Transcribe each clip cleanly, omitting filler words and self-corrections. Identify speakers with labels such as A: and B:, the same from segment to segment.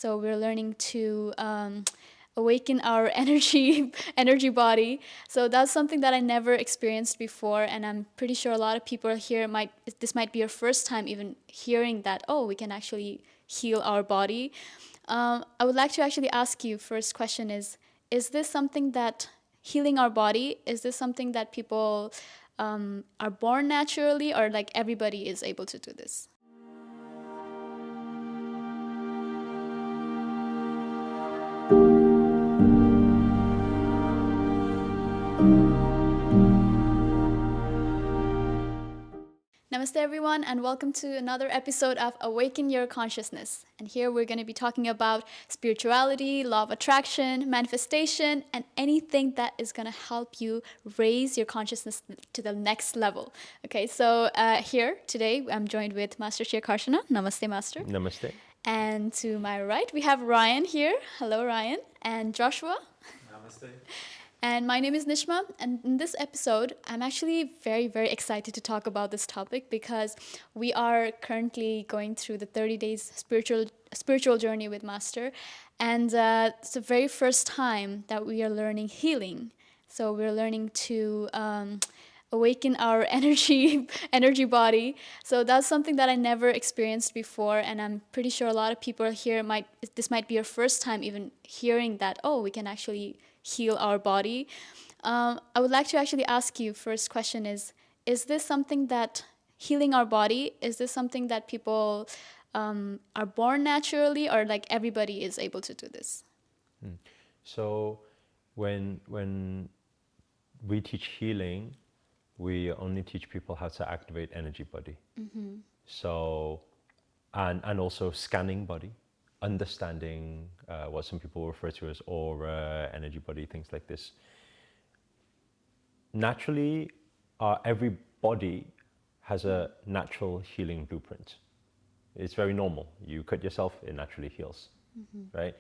A: So we're learning to awaken our energy body. So that's something that I never experienced before, and I'm pretty sure a lot of people here this might be your first time even hearing that, oh, we can actually heal our body. I would like to actually ask you, first question is this something that healing our body, is this something that people are born naturally, or like everybody is able to do this? Namaste, everyone, and welcome to another episode of Awaken Your Consciousness. And here we're going to be talking about spirituality, law of attraction, manifestation, and anything that is going to help you raise your consciousness to the next level. Okay, so here today I'm joined with Master Shir Karshana. Namaste, Master.
B: Namaste.
A: And to my right, we have Ryan here. Hello, Ryan. And Joshua.
C: Namaste.
A: And my name is Nishma, and in this episode, I'm actually very, very excited to talk about this topic because we are currently going through the 30 days spiritual journey with Master, and it's the very first time that we are learning healing. So we're learning to awaken our energy body. So that's something that I never experienced before, and I'm pretty sure a lot of people here this might be your first time even hearing that, oh, we can actually heal our body. I would like to actually ask you, first question is this something that healing our body, is this something that people are born naturally, or like everybody is able to do this?
B: So when we teach healing, we only teach people how to activate energy body.
A: Mm-hmm.
B: So, and also scanning body, understanding what some people refer to as aura, energy body, things like this. Naturally, every body has a natural healing blueprint. It's very normal. You cut yourself, it naturally heals, right?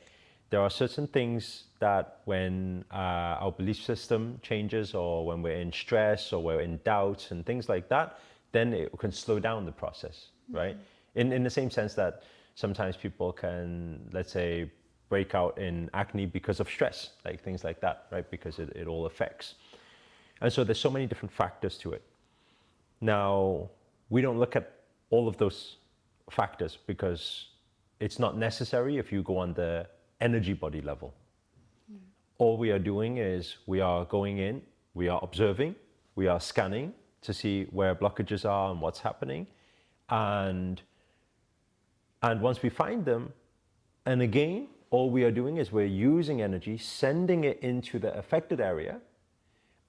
B: There are certain things that when our belief system changes, or when we're in stress, or we're in doubt and things like that, then it can slow down the process, right? In the same sense that sometimes people can, let's say, break out in acne because of stress, like things like that, right? Because it all affects. And so there's so many different factors to it. Now, we don't look at all of those factors because it's not necessary if you go on the energy body level. All we are doing is we are going in, we are observing, we are scanning to see where blockages are and what's happening. And once we find them, and again, all we are doing is we're using energy, sending it into the affected area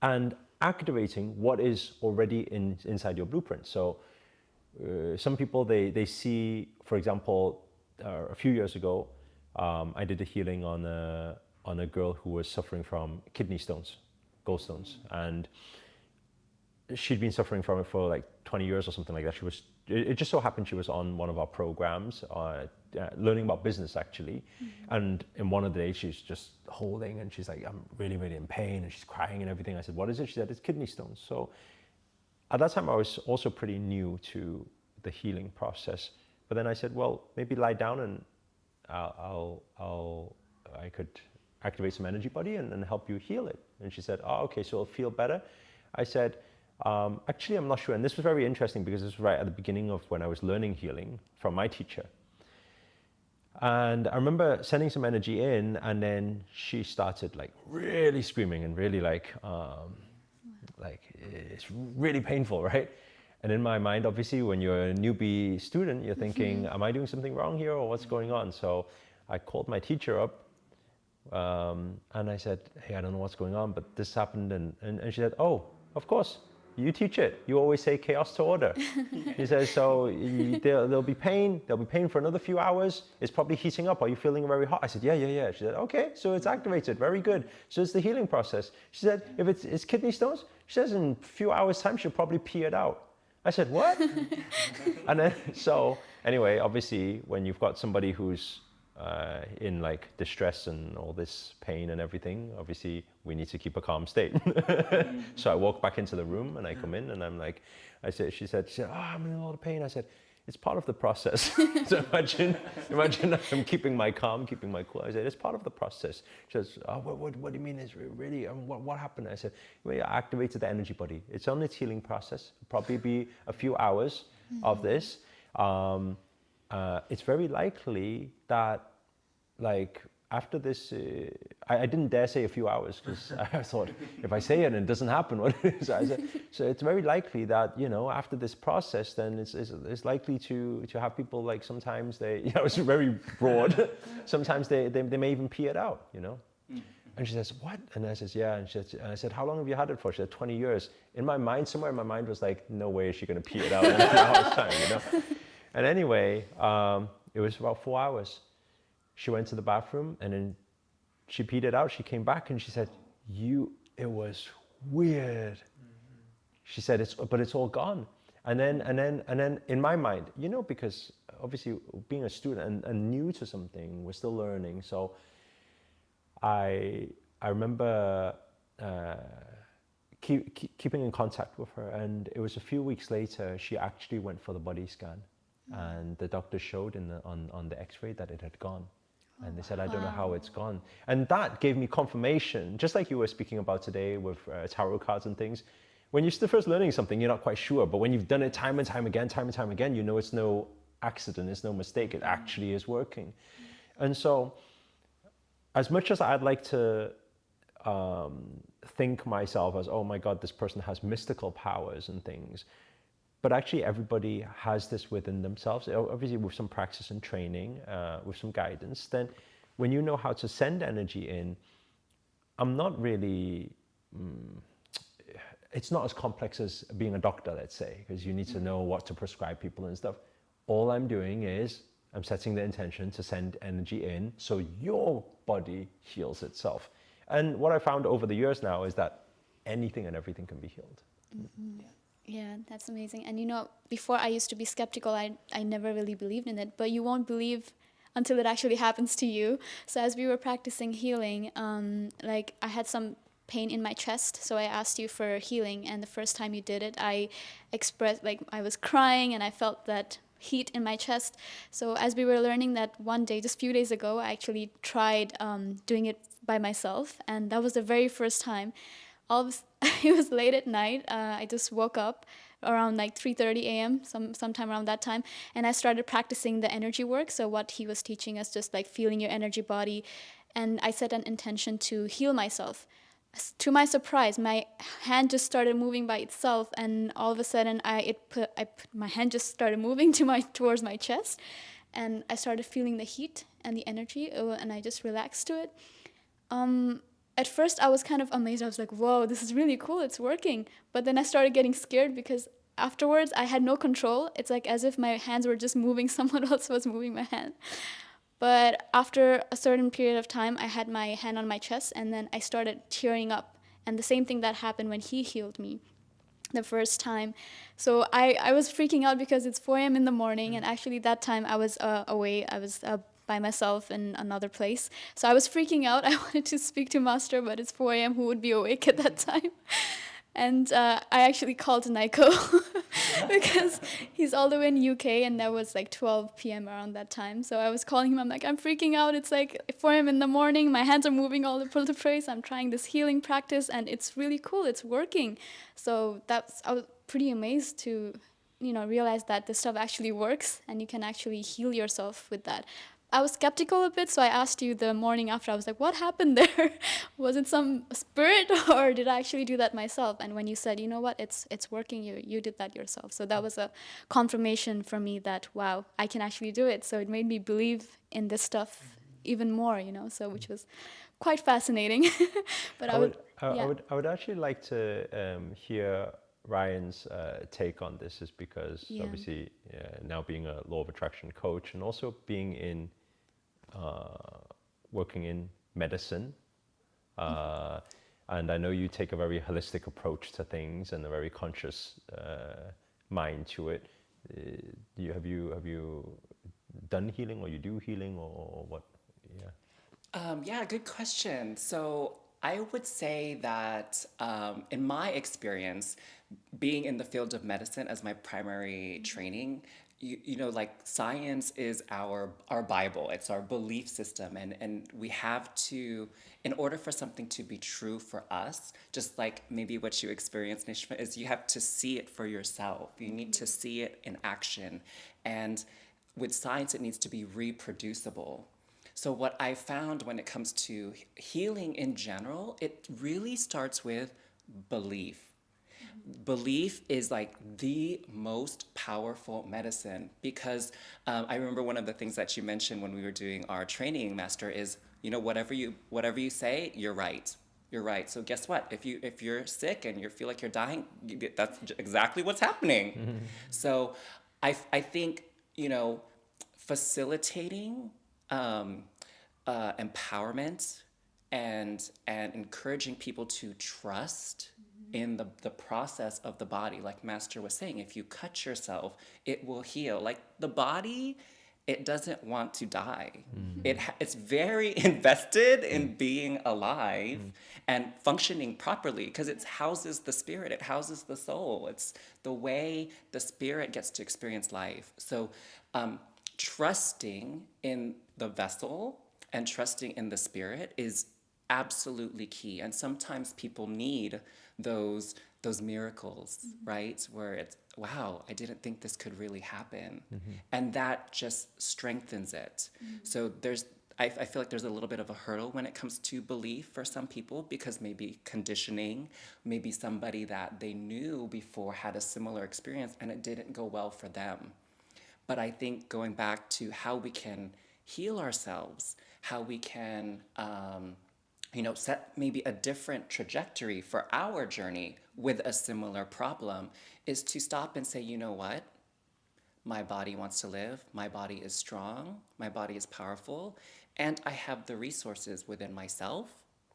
B: and activating what is already inside your blueprint. So some people, they see, for example, a few years ago, I did a healing on a girl who was suffering from kidney stones, gallstones, and she'd been suffering from it for like 20 years or something like that. It just so happened she was on one of our programs, learning about business actually. And in one of the days she's just holding and she's like, I'm really, really in pain, and she's crying and everything. I said, what is it? She said, it's kidney stones. So at that time I was also pretty new to the healing process. But then I said, well, maybe lie down and I could activate some energy body and help you heal it. And she said, oh, okay, so it'll feel better. I said, actually, I'm not sure. And this was very interesting because this was right at the beginning of when I was learning healing from my teacher. And I remember sending some energy in, and then she started like really screaming and really like it's really painful, right? And in my mind, obviously, when you're a newbie student, you're thinking, am I doing something wrong here, or what's going on? So I called my teacher up and I said, hey, I don't know what's going on, but this happened. And she said, oh, of course, you teach it. You always say chaos to order. She says, so there'll be pain. There'll be pain for another few hours. It's probably heating up. Are you feeling very hot? I said, yeah. She said, okay, so it's activated. Very good. So it's the healing process. She said, if it's kidney stones, she says in a few hours' time, she'll probably pee it out. I said, what? And then, so anyway, obviously, when you've got somebody who's in like distress and all this pain and everything, obviously we need to keep a calm state. So I walk back into the room and I come in and I'm like, she said, oh, I'm in a lot of pain. I said, it's part of the process. So imagine I'm keeping my calm, keeping my cool. I said, it's part of the process. She says, oh, what do you mean is really, what happened? I said, well, I activated the energy body. It's on its healing process. It'll probably be a few hours of this. It's very likely that, like, after this, I didn't dare say a few hours because I thought if I say it and it doesn't happen, what is it? So it's very likely that, you know, after this process, then it's likely to have people, like, sometimes they, you know, it's very broad. Sometimes they may even pee it out, you know. And she says, what? And I says, yeah. And I said, how long have you had it for? She said, 20 years. In my mind, somewhere in my mind was like, no way is she going to pee it out in a few hours time, you know. And anyway, it was about 4 hours. She went to the bathroom and then she peed it out. She came back and she said, it was weird. She said, but it's all gone. And then in my mind, you know, because obviously being a student and new to something, we're still learning. So I remember keeping in contact with her, and it was a few weeks later, she actually went for the body scan. And the doctor showed on the x-ray that it had gone. And they said, I don't know how it's gone. And that gave me confirmation, just like you were speaking about today with tarot cards and things. When you're still first learning something, you're not quite sure. But when you've done it time and time again, you know it's no accident, it's no mistake. It actually is working. And so, as much as I'd like to think myself as, oh my God, this person has mystical powers and things, but actually everybody has this within themselves, obviously with some practice and training, with some guidance. Then when you know how to send energy in, I'm not really, it's not as complex as being a doctor, let's say, because you need to know what to prescribe people and stuff. All I'm doing is I'm setting the intention to send energy in so your body heals itself. And what I found over the years now is that anything and everything can be healed.
A: Mm-hmm. Yeah, that's amazing. And you know, before I used to be skeptical, I never really believed in it, but you won't believe until it actually happens to you. So as we were practicing healing, like I had some pain in my chest, so I asked you for healing, and the first time you did it, I expressed, like, I was crying and I felt that heat in my chest. So as we were learning that one day, just a few days ago, I actually tried doing it by myself, and that was the very first time. It was late at night. I just woke up around like 3:30 a.m. sometime around that time, and I started practicing the energy work. So what he was teaching us, just like feeling your energy body, and I set an intention to heal myself. To my surprise, my hand just started moving by itself, and all of a sudden, my hand just started moving towards my chest, and I started feeling the heat and the energy, and I just relaxed to it. At first, I was kind of amazed. I was like, whoa, this is really cool. It's working. But then I started getting scared because afterwards, I had no control. It's like as if my hands were just moving. Someone else was moving my hand. But after a certain period of time, I had my hand on my chest, and then I started tearing up. And the same thing that happened when he healed me the first time. So I was freaking out because it's 4 a.m. in the morning. And actually, that time I was away. I was by myself in another place. So I was freaking out. I wanted to speak to Master, but it's 4 a.m. Who would be awake at that time? And I actually called Nico because he's all the way in UK, and that was like 12 p.m. around that time. So I was calling him. I'm like, I'm freaking out. It's like 4 a.m. in the morning. My hands are moving all over the place. I'm trying this healing practice, and it's really cool. It's working. So I was pretty amazed to, realize that this stuff actually works, and you can actually heal yourself with that. I was skeptical a bit, so I asked you the morning after. I was like, what happened there? Was it some spirit, or did I actually do that myself? And when you said, you know what, it's working, you did that yourself. So that was a confirmation for me that, wow, I can actually do it. So it made me believe in this stuff even more, so which was quite fascinating. But
B: I would actually like to hear Ryan's take on this, is because obviously now being a law of attraction coach and also being in working in medicine, and I know you take a very holistic approach to things and a very conscious mind to it. Have you done healing, or you do healing, or what?
C: Yeah, good question. So I would say that in my experience, being in the field of medicine as my primary training, you know, like science is our Bible. It's our belief system, and we have to, in order for something to be true for us, just like maybe what you experienced, Nishma, is you have to see it for yourself. You need to see it in action, and with science, it needs to be reproducible. So what I found when it comes to healing in general, it really starts with belief. Belief is like the most powerful medicine because I remember one of the things that you mentioned when we were doing our training, Master, is, you know, whatever you say, you're right. You're right. So guess what? If you're sick and you feel like you're dying, that's exactly what's happening. So I think, you know, facilitating empowerment and encouraging people to trust in the process of the body. Like Master was saying, if you cut yourself, it will heal. Like the body, it doesn't want to die. It's very invested in being alive and functioning properly because it houses the spirit, it houses the soul. It's the way the spirit gets to experience life. So trusting in the vessel and trusting in the spirit is absolutely key. And sometimes people need those miracles, right? Where it's, wow, I didn't think this could really happen. And that just strengthens it. So I feel like there's a little bit of a hurdle when it comes to belief for some people because maybe conditioning, maybe somebody that they knew before had a similar experience and it didn't go well for them. But I think going back to how we can heal ourselves, how we can, you know, set maybe a different trajectory for our journey with a similar problem is to stop and say, you know what? My body wants to live. My body is strong. My body is powerful. And I have the resources within myself,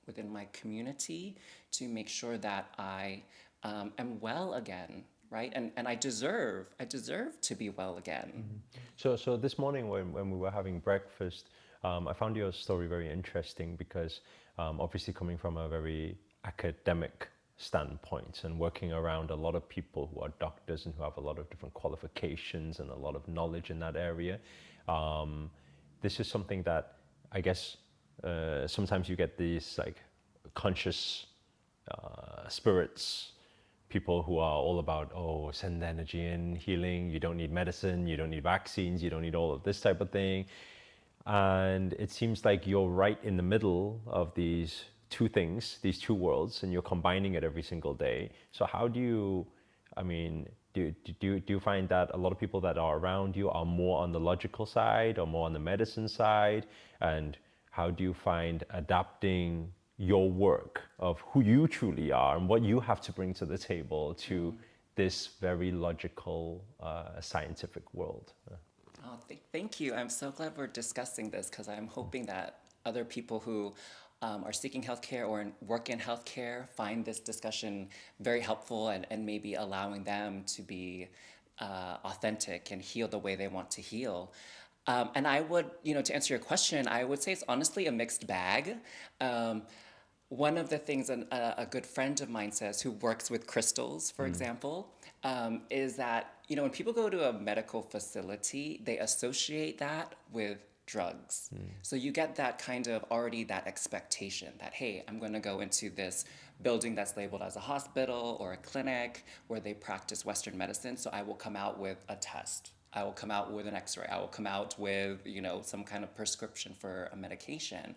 C: within my community to make sure that I am well again, right? And I deserve to be well again.
B: So this morning when we were having breakfast, I found your story very interesting because obviously coming from a very academic standpoint and working around a lot of people who are doctors and who have a lot of different qualifications and a lot of knowledge in that area, this is something that I guess sometimes you get these like conscious spirits, people who are all about, oh, send the energy in, healing, you don't need medicine, you don't need vaccines, you don't need all of this type of thing. And it seems like you're right in the middle of these two things, these two worlds, and you're combining it every single day. So how do you, I mean, do you find that a lot of people that are around you are more on the logical side or more on the medicine side? And how do you find adapting your work of who you truly are and what you have to bring to the table to this very logical, scientific world?
C: Oh, thank you. I'm so glad we're discussing this because I'm hoping that other people who are seeking healthcare or work in healthcare find this discussion very helpful and maybe allowing them to be authentic and heal the way they want to heal. And I would, you know, to answer your question, I would say it's honestly a mixed bag. One of the things a good friend of mine says, who works with crystals, for example, is that, you know, when people go to a medical facility, they associate that with drugs. So you get that kind of already that expectation that, hey, I'm going to go into this building that's labeled as a hospital or a clinic where they practice Western medicine. So I will come out with a test. I will come out with an x-ray. I will come out with, you know, some kind of prescription for a medication.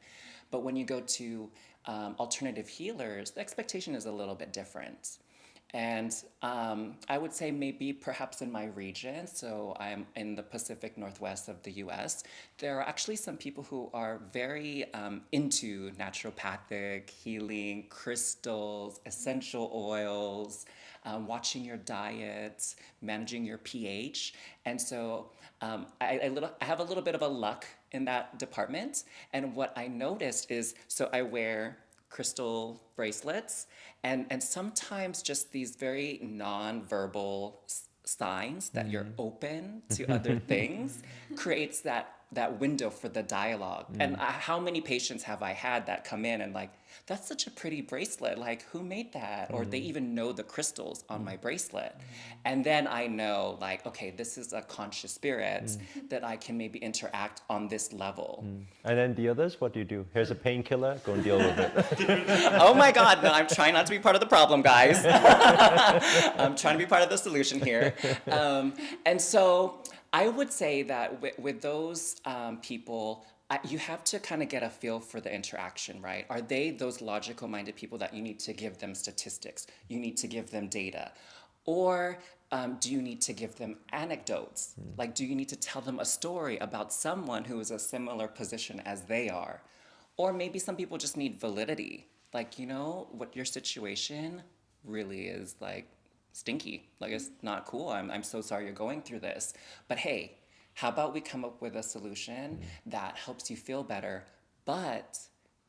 C: But when you go to alternative healers, the expectation is a little bit different. And I would say maybe perhaps in my region, so I'm in the Pacific Northwest of the US, there are actually some people who are very into naturopathic healing, crystals, essential oils, watching your diet, managing your pH. And so I have a little bit of a luck in that department. And what I noticed is, so I wear crystal bracelets and sometimes just these very non-verbal signs that you're open to other things creates that that window for the dialogue. And how many patients have I had that come in and like, that's such a pretty bracelet. Like, who made that? Or they even know the crystals on my bracelet. And then I know, like, okay, this is a conscious spirit that I can maybe interact on this level.
B: And then the others, what do you do? Here's a painkiller, go and deal with it.
C: Oh my God, no, I'm trying not to be part of the problem, guys. I'm trying to be part of the solution here. And so I would say that with those people, you have to kind of get a feel for the interaction, right? Are they those logical-minded people that you need to give them statistics? You need to give them data? Or do you need to give them anecdotes? Like, do you need to tell them a story about someone who is a similar position as they are? Or maybe some people just need validity. Like, you know, what your situation really is like stinky. Like, it's not cool. I'm so sorry you're going through this. But hey, how about we come up with a solution that helps you feel better, but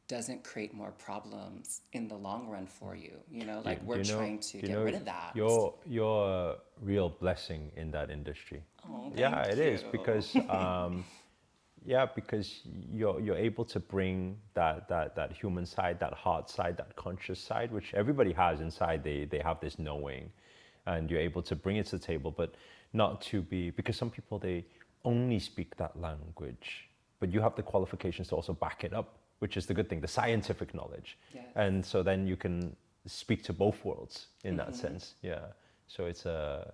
C: doesn't create more problems in the long run for you? You know, like we're trying to get rid of that.
B: You're a real blessing in that industry.
C: Oh,
B: Yeah,
C: thank
B: it is
C: you.
B: because because you're able to bring that human side, that heart side, that conscious side, which everybody has inside. They have this knowing, and you're able to bring it to the table, but not to be, because some people, they only speak that language, but you have the qualifications to also back it up, which is the good thing, the scientific knowledge.
C: Yes.
B: And so then you can speak to both worlds in that sense. Yeah. So it's a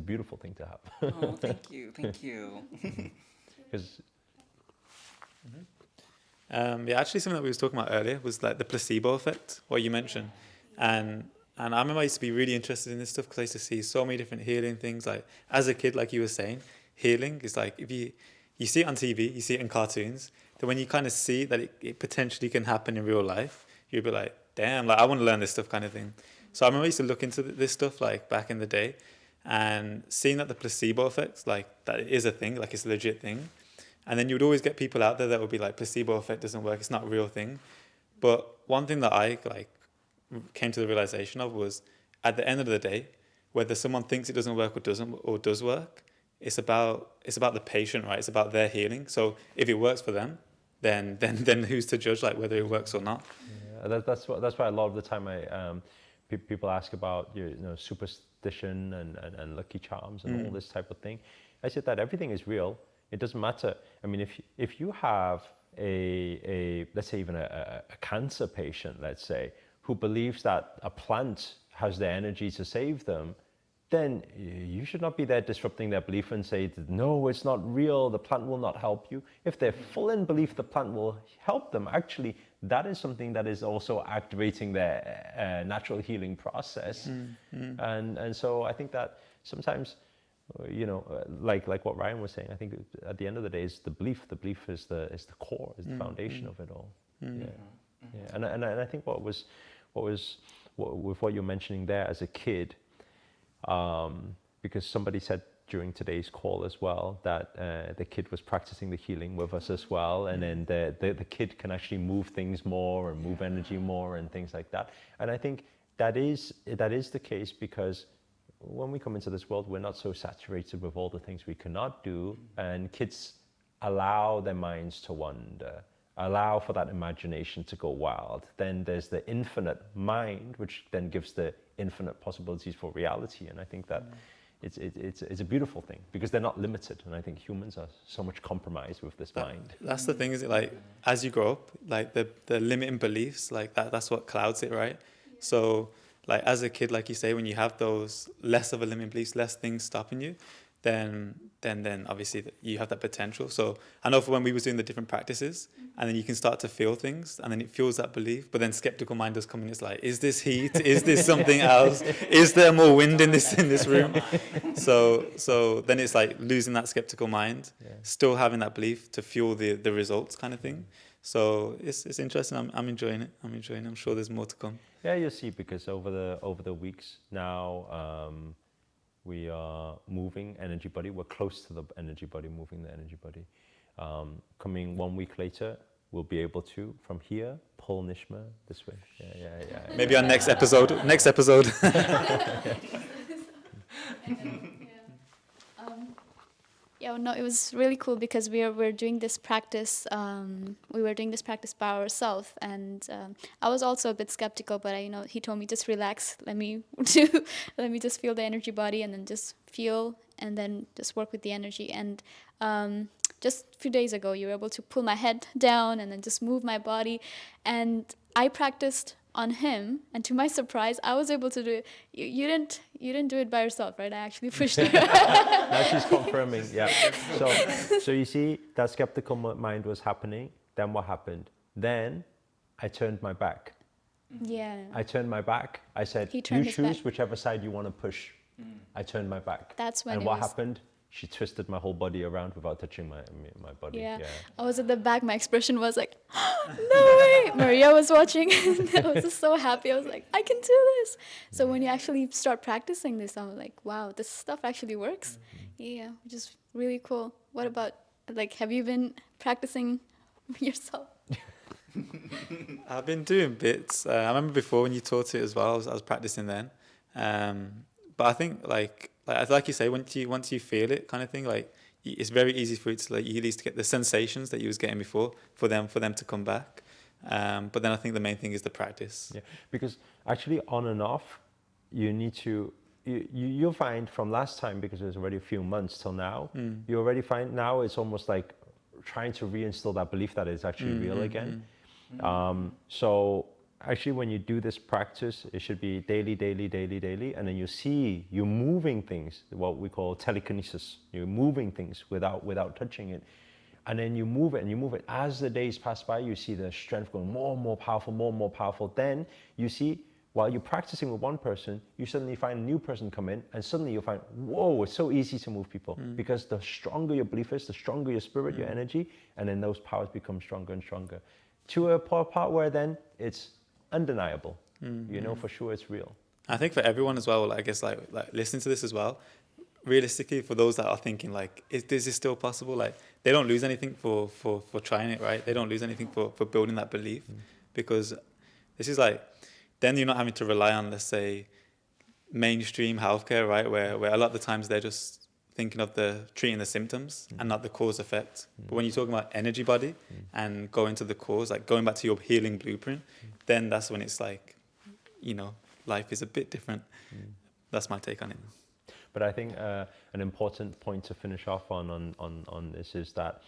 B: beautiful thing to have.
C: Oh, thank you. Thank you.
B: Because
D: actually something that we was talking about earlier was like the placebo effect, what you mentioned. And I remember I used to be really interested in this stuff because I used to see so many different healing things. Like as a kid, like you were saying, healing is like, if you see it on TV, you see it in cartoons, then when you kind of see that it potentially can happen in real life, you'll be like, damn, like I want to learn this stuff kind of thing. So I remember I used to look into this stuff like back in the day and seeing that the placebo effects, like that is a thing, like it's a legit thing. And then you would always get people out there that would be like, placebo effect doesn't work, it's not a real thing. But one thing that I like came to the realization of was, at the end of the day, whether someone thinks it doesn't work or does work, it's about the patient, right? It's about their healing. So if it works for them, then who's to judge like whether it works or not?
B: yeah, that's why a lot of the time people ask about superstition and lucky charms and all this type of thing. I said that everything is real. It doesn't matter. I mean, if you have a let's say even a cancer patient, let's say, who believes that a plant has the energy to save them, then you should not be there disrupting their belief and say, no, it's not real, the plant will not help you. If they're full in belief the plant will help them, actually, that is something that is also activating their natural healing process. And so I think that sometimes, like what Ryan was saying, I think at the end of the day, is the belief. The belief is the core, is the foundation of it all. Yeah. And I think what was with what you're mentioning there as a kid, because somebody said during today's call as well that the kid was practicing the healing with us as well, and then the kid can actually move things more and move energy more and things like that. And I think that is the case because when we come into this world, we're not so saturated with all the things we cannot do, and kids allow their minds to wander, allow for that imagination to go wild. Then there's the infinite mind, which then gives the infinite possibilities for reality. And I think that it's a beautiful thing because they're not limited. And I think humans are so much compromised with this mind.
D: That's the thing, is it like as you grow up, like the limiting beliefs, like that's what clouds it, right? So like as a kid, like you say, when you have those less of a limiting beliefs, less things stopping you, then obviously you have that potential. So I know for when we was doing the different practices, and then you can start to feel things, and then it fuels that belief. But then skeptical mind does come in. It's like, is this heat? Is this something else? Is there more wind in this room? So then it's like losing that skeptical mind, still having that belief to fuel the results kind of thing. So it's interesting. I'm enjoying it. I'm sure there's more to come.
B: Yeah, you'll see, because over the weeks now, we are moving energy body. We're close to the energy body, moving the energy body. Coming 1 week later, we'll be able to, from here, pull Nishma this way. Yeah.
D: Maybe on next episode.
A: Yeah, no, it was really cool because we're doing this practice. We were doing this practice by ourselves, and I was also a bit skeptical. But he told me just relax. Let me let me just feel the energy body, and then just feel, and then just work with the energy. And just a few days ago, you were able to pull my head down and then just move my body, and I practiced on him, and to my surprise I was able to do it. You didn't do it by yourself, right? I actually pushed you.
B: Now she's confirming, yeah. So you see, that skeptical mind was happening. Then what happened? Then I turned my back.
A: Yeah.
B: I turned my back. I said,
A: He turned
B: you
A: his
B: choose
A: back.
B: whichever side you want to push. I turned my back.
A: That's when
B: and
A: it
B: what
A: was-
B: happened? She twisted my whole body around without touching my body.
A: Yeah.
B: Yeah.
A: I was at the back. My expression was like, no way. Maria was watching. I was just so happy. I was like, I can do this. So when you actually start practicing this, I'm like, wow, this stuff actually works. Yeah, which is really cool. What about, like, have you been practicing yourself?
D: I've been doing bits. I remember before when you taught it as well. I was practicing then, but I think like you say, once you feel it, kind of thing, like it's very easy for it to like you at least get the sensations that you was getting before for them to come back. But then I think the main thing is the practice.
B: Yeah, because actually on and off, you need to, you'll find from last time, because it was already a few months till now, you already find now it's almost like trying to reinstill that belief that it's actually real again. So actually when you do this practice, it should be daily, and then you see you're moving things, what we call telekinesis. You're moving things without touching it. And then you move it and you move it. As the days pass by, you see the strength going more and more powerful, more and more powerful. Then you see, while you're practicing with one person, you suddenly find a new person come in, and suddenly you find, whoa, it's so easy to move people. Because the stronger your belief is, the stronger your spirit, your energy, and then those powers become stronger and stronger. To a part where then it's undeniable. You know for sure it's real.
D: I think for everyone as well, I guess like listening to this as well, realistically, for those that are thinking like, is this still possible? Like they don't lose anything for trying it, right? They don't lose anything for building that belief, because this is like, then you're not having to rely on, let's say, mainstream healthcare, right? Where a lot of the times they're just thinking of treating the symptoms and not the cause effect. But when you're talking about energy body and going to the cause, like going back to your healing blueprint, then that's when it's like, life is a bit different. That's my take on it.
B: But I think an important point to finish off on this is that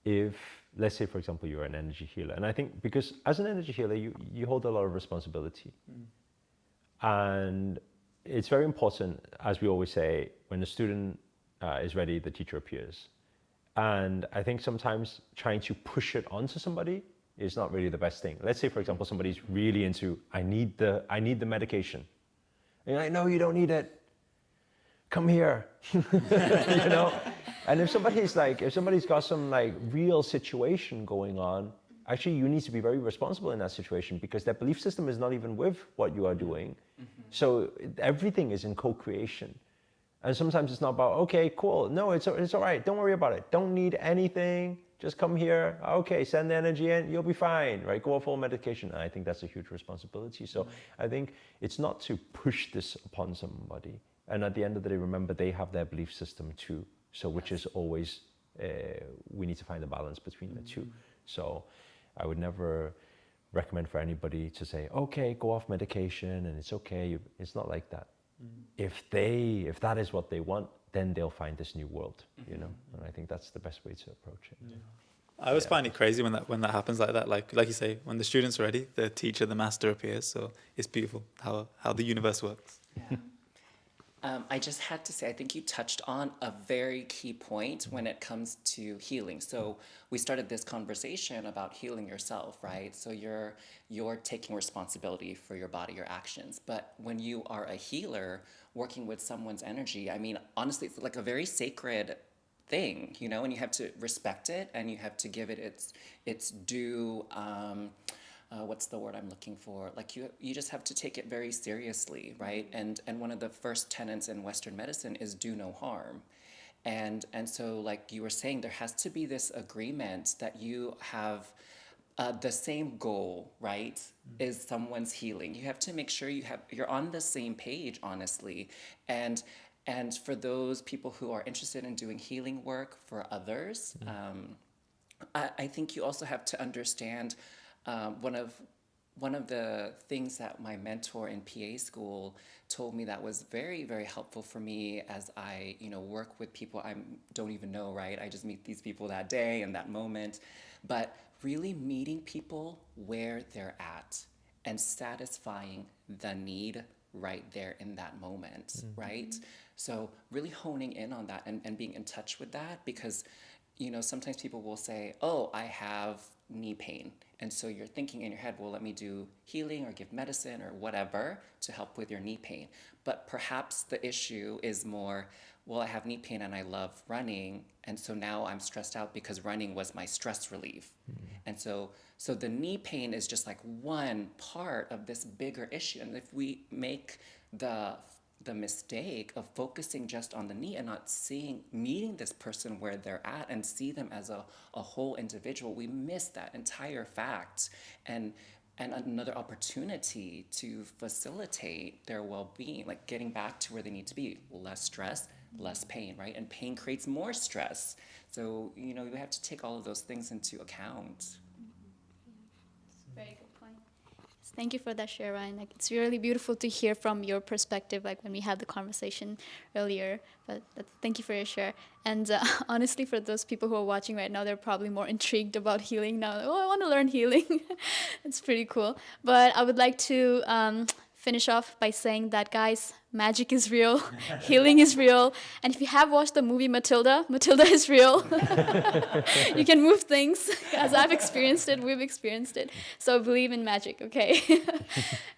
B: if, let's say, for example, you're an energy healer, and I think because as an energy healer, you hold a lot of responsibility. And it's very important, as we always say, when the student is ready, the teacher appears. And I think sometimes trying to push it onto somebody is not really the best thing. Let's say, for example, somebody's really into, I need the medication. And you're like, no, you don't need it. Come here. And if somebody's got some like real situation going on, actually you need to be very responsible in that situation, because their belief system is not even with what you are doing. So everything is in co-creation. And sometimes it's not about, okay, cool. No, it's all right. Don't worry about it. Don't need anything. Just come here. Okay, send the energy in. You'll be fine, right? Go off all medication. And I think that's a huge responsibility. So I think it's not to push this upon somebody. And at the end of the day, remember, they have their belief system too. So which is always, we need to find a balance between the two. So I would never recommend for anybody to say, okay, go off medication and it's okay. It's not like that. If that is what they want, then they'll find this new world, And I think that's the best way to approach it.
D: I always find it crazy when that happens like that. Like you say, when the student's ready, the teacher, the master appears. So it's beautiful how the universe works.
C: Yeah. I just had to say, I think you touched on a very key point when it comes to healing. So we started this conversation about healing yourself, right? So you're taking responsibility for your body, your actions. But when you are a healer working with someone's energy, I mean, honestly, it's like a very sacred thing, and you have to respect it and you have to give it its due. What's the word I'm looking for? Like you just have to take it very seriously, right? And one of the first tenets in Western medicine is do no harm. And so like you were saying, there has to be this agreement that you have the same goal, right? Is someone's healing. You have to make sure you're on the same page, honestly. And And for those people who are interested in doing healing work for others, I think you also have to understand one of the things that my mentor in PA school told me that was very, very helpful for me as I, work with people I don't even know, right? I just meet these people that day and that moment. But really meeting people where they're at and satisfying the need right there in that moment, right? So really honing in on that and being in touch with that, because sometimes people will say, oh, I have knee pain. And so you're thinking in your head, well, let me do healing or give medicine or whatever to help with your knee pain. But perhaps the issue is more, well, I have knee pain and I love running. And so now I'm stressed out because running was my stress relief. And so the knee pain is just like one part of this bigger issue. And if we make the mistake of focusing just on the knee and not meeting this person where they're at and see them as a whole individual, we miss that entire fact and another opportunity to facilitate their well-being, like getting back to where they need to be. Less stress, less pain, right? And pain creates more stress. So, you have to take all of those things into account.
A: Very good point. Thank you for that share, Ryan. Like, it's really beautiful to hear from your perspective, like when we had the conversation earlier. But thank you for your share. And honestly, for those people who are watching right now, they're probably more intrigued about healing now. Like, oh, I want to learn healing. It's pretty cool. But I would like to finish off by saying that, guys, magic is real, healing is real, and if you have watched the movie Matilda is real. You can move things, as I've experienced it, we've experienced it. So believe in magic, okay?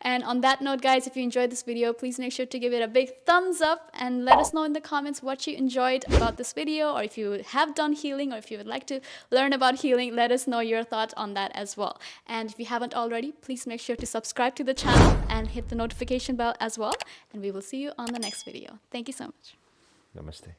A: And on that note, guys, if you enjoyed this video, please make sure to give it a big thumbs up and let us know in the comments what you enjoyed about this video, or if you have done healing, or if you would like to learn about healing, let us know your thoughts on that as well. And if you haven't already, please make sure to subscribe to the channel and hit the notification bell as well, and we will see you on the next video. Thank you so much.
B: Namaste.